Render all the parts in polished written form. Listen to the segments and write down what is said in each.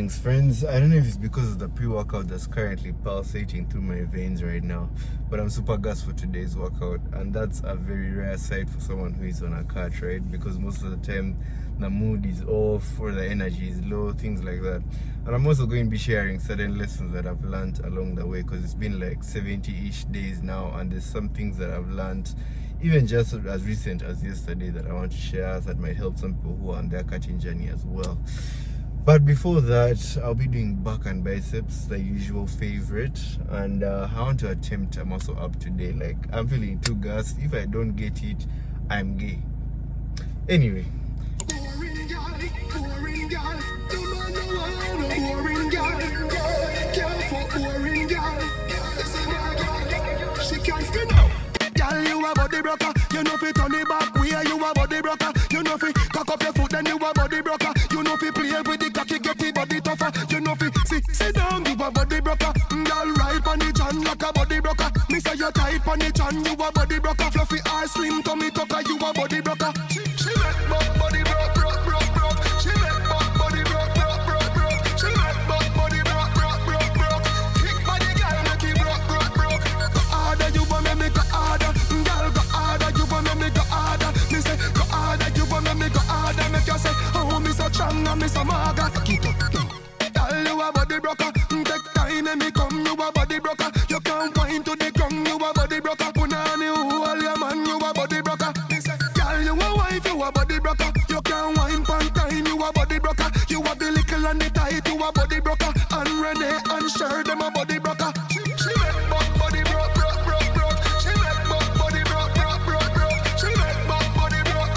Greetings, friends. I don't know if it's because of the pre-workout that's currently pulsating through my veins right now, but I'm super gassed for today's workout, and that's a very rare sight for someone who is on a cut, right? Because most of the time the mood is off or the energy is low, things like that. And I'm also going to be sharing certain lessons that I've learned along the way, because it's been like 70-ish days now, and there's some things that I've learned even just as recent as yesterday that I want to share that might help some people who are on their cutting journey as well. But before that, I'll be doing back and biceps, the usual favorite, and I want to attempt a muscle up today. Like, I'm feeling too gassed. If I don't get it, I'm gay. Anyway. You know fi turn it back where you a body broker. You know fi cock up your foot then you a body broker. You know fi play with the cocky get the body tougher. You know fi sit down you a body broker. Girl ride pon the chan like a body broker. Me say you tight pon the chan you a body broker. Fluffy or slim tummy tucker you a body broker. She make body broke. She make body broke. She make body broke. Kick body girl make it broke. Go harder you want me go harder. Girl go harder you want me go harder. Me say go harder you want me go harder. Make you say oh me so strong and me so maga. Kick up. Girl you a body broker. Take time and me come you a body broker. You can't wind to the ground you a body broker. Punani all your man you a body broker. Me say girl you a wife you a body broker. You can't wind pon time you a body broker. You a the little and the tight you a body broker. And Renee and Sher them a body broker. She make body broke. She make body broke. She make body broke.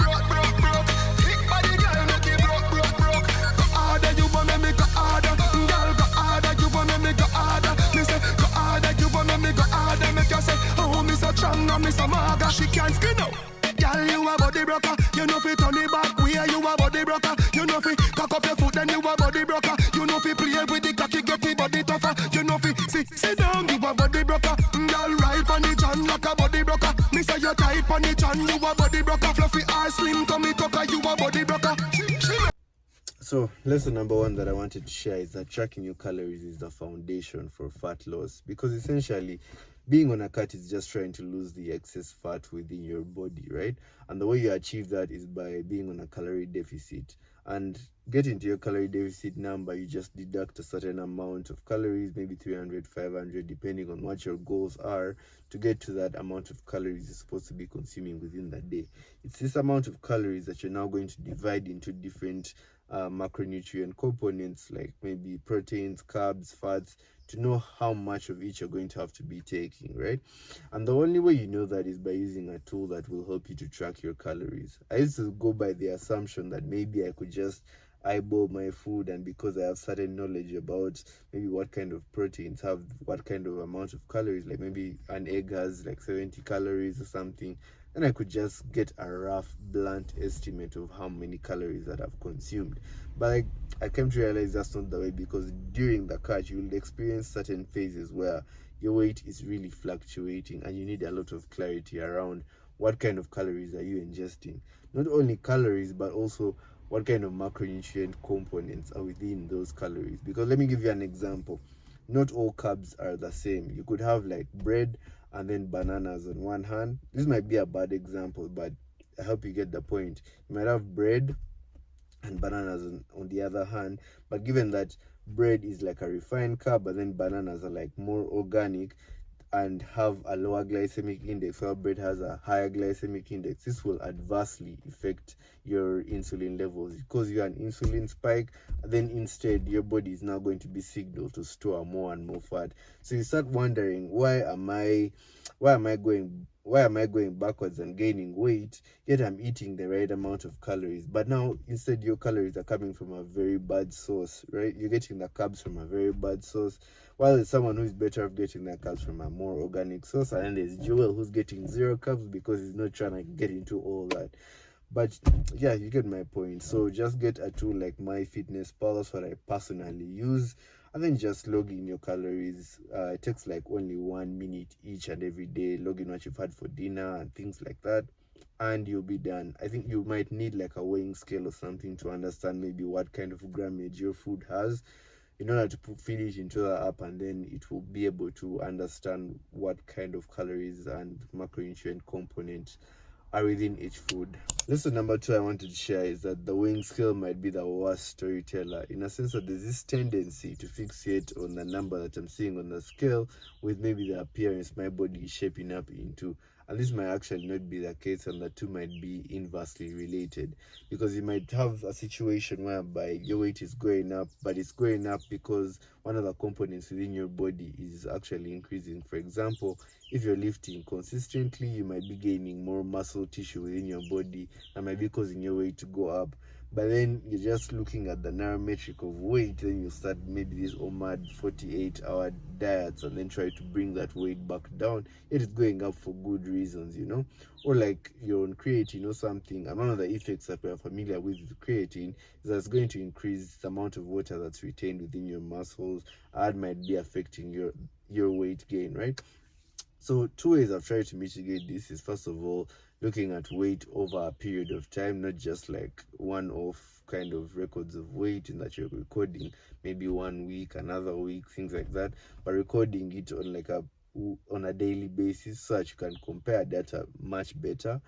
Kick body girl make it broke. Go harder you want me go harder. Girl go harder you want me go harder. Me say go harder you want me go harder. Make you say oh me so strong and me so maga. She can't skin out. Girl you a body broker. You know fi turn it back where you a body broker. You know fi cock up your foot then you a body broker. You know fi play with the cocky get the body tougher. You know fi sit down you a body broker. Girl ride pon the chan like a body broker. Me say you tight pon the chan you a body broker. Fluffy or slim tummy tucker you a body broker. So, lesson number one that I wanted to share is that tracking your calories is the foundation for fat loss, because essentially being on a cut is just trying to lose the excess fat within your body, right? And the way you achieve that is by being on a calorie deficit. And getting to your calorie deficit number, you just deduct a certain amount of calories, maybe 300, 500, depending on what your goals are, to get to that amount of calories you're supposed to be consuming within that day. It's this amount of calories that you're now going to divide into different macronutrient components, like maybe proteins, carbs, fats, to know how much of each you're going to have to be taking, right? And the only way you know that is by using a tool that will help you to track your calories. I used to go by the assumption that maybe I could just eyeball my food, and because I have certain knowledge about maybe what kind of proteins have what kind of amount of calories, like maybe an egg has like 70 calories or something, then I could just get a rough, blunt estimate of how many calories that I've consumed. But I came to realize that's not the way, because during the cut you will experience certain phases where your weight is really fluctuating and you need a lot of clarity around what kind of calories are you ingesting. Not only calories, but also what kind of macronutrient components are within those calories. Because let me give you an example. Not all carbs are the same. You could have like bread and then bananas on one hand. This might be a bad example, but I hope you get the point. You might have bread and bananas on the other hand, but given that bread is like a refined carb, but then bananas are like more organic and have a lower glycemic index, while bread has a higher glycemic index, this will adversely affect your insulin levels. It causes you an insulin spike, then instead your body is now going to be signaled to store more and more fat. So you start wondering, why am I going backwards and gaining weight, yet I'm eating the right amount of calories? But now instead your calories are coming from a very bad source, right? You're getting the carbs from a very bad source, while there's someone who's better off getting their carbs from a more organic source, and then there's Joel who's getting zero carbs because he's not trying to get into all that. But yeah, you get my point. So just get a tool like MyFitnessPal. That's what I personally use. And then just log in your calories. It takes like only 1 minute each and every day. Log in what you've had for dinner and things like that, and you'll be done. I think you might need like a weighing scale or something to understand maybe what kind of grammage your food has. in order to feed it into the app, and then it will be able to understand what kind of calories and macronutrient components are within each food. Lesson number 2 I wanted to share is that the weighing scale might be the worst storyteller, in a sense that there's this tendency to fixate on the number that I'm seeing on the scale with maybe the appearance my body is shaping up into. And this might actually not be the case, and the two might be inversely related, because you might have a situation whereby your weight is going up, but it's going up because one of the components within your body is actually increasing. For example, if you're lifting consistently, you might be gaining more muscle tissue within your body that might be causing your weight to go up. But then you're just looking at the narrow metric of weight, then you start maybe these OMAD 48-hour diets and then try to bring that weight back down. It is going up for good reasons, Or like you're on creatine or something, and one of the effects that we're familiar with creatine is that it's going to increase the amount of water that's retained within your muscles, and might be affecting your weight gain, right? So 2 ways I've tried to mitigate this is, first of all, looking at weight over a period of time, not just like one-off kind of records of weight in that you're recording maybe 1 week, another week, things like that, but recording it on a daily basis so that you can compare data much better.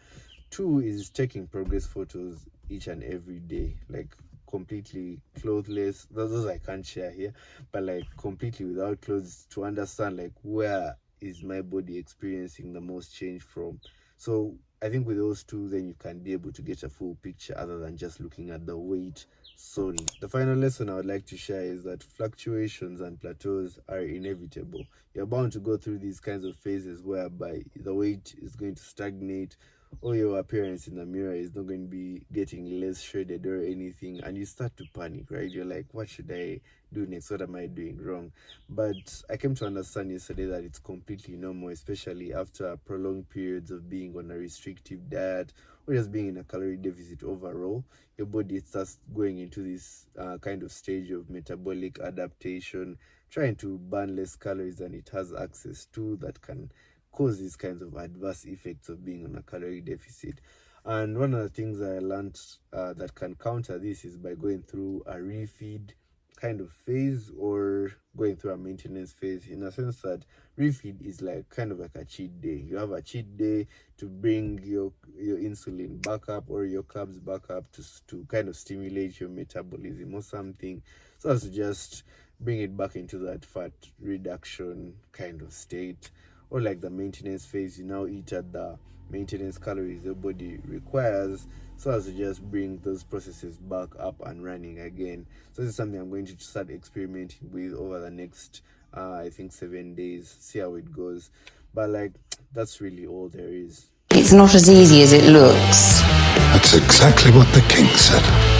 2 is taking progress photos each and every day, like completely clothless. Those I can't share here, but like completely without clothes, to understand like where is my body experiencing the most change from. So I think with those 2, then you can be able to get a full picture other than just looking at the weight solely. The final lesson I would like to share is that fluctuations and plateaus are inevitable. You're bound to go through these kinds of phases whereby the weight is going to stagnate, or your appearance in the mirror is not going to be getting less shredded or anything, and you start to panic, right? You're like, what should I do next? What am I doing wrong? But I came to understand yesterday that it's completely normal, especially after prolonged periods of being on a restrictive diet or just being in a calorie deficit overall. Your body starts going into this kind of stage of metabolic adaptation, trying to burn less calories than it has access to, that can cause these kinds of adverse effects of being on a calorie deficit. And one of the things I learned that can counter this is by going through a refeed kind of phase, or going through a maintenance phase, in a sense that refeed is like kind of like a cheat day. You have a cheat day to bring your insulin back up, or your carbs back up, to kind of stimulate your metabolism or something, so as to just bring it back into that fat reduction kind of state. Or like the maintenance phase, you now eat at the maintenance calories your body requires, so as to just bring those processes back up and running again. So this is something I'm going to start experimenting with over the next I think 7 days, see how it goes. But like, that's really all there is. It's not as easy as it looks. That's exactly what the king said.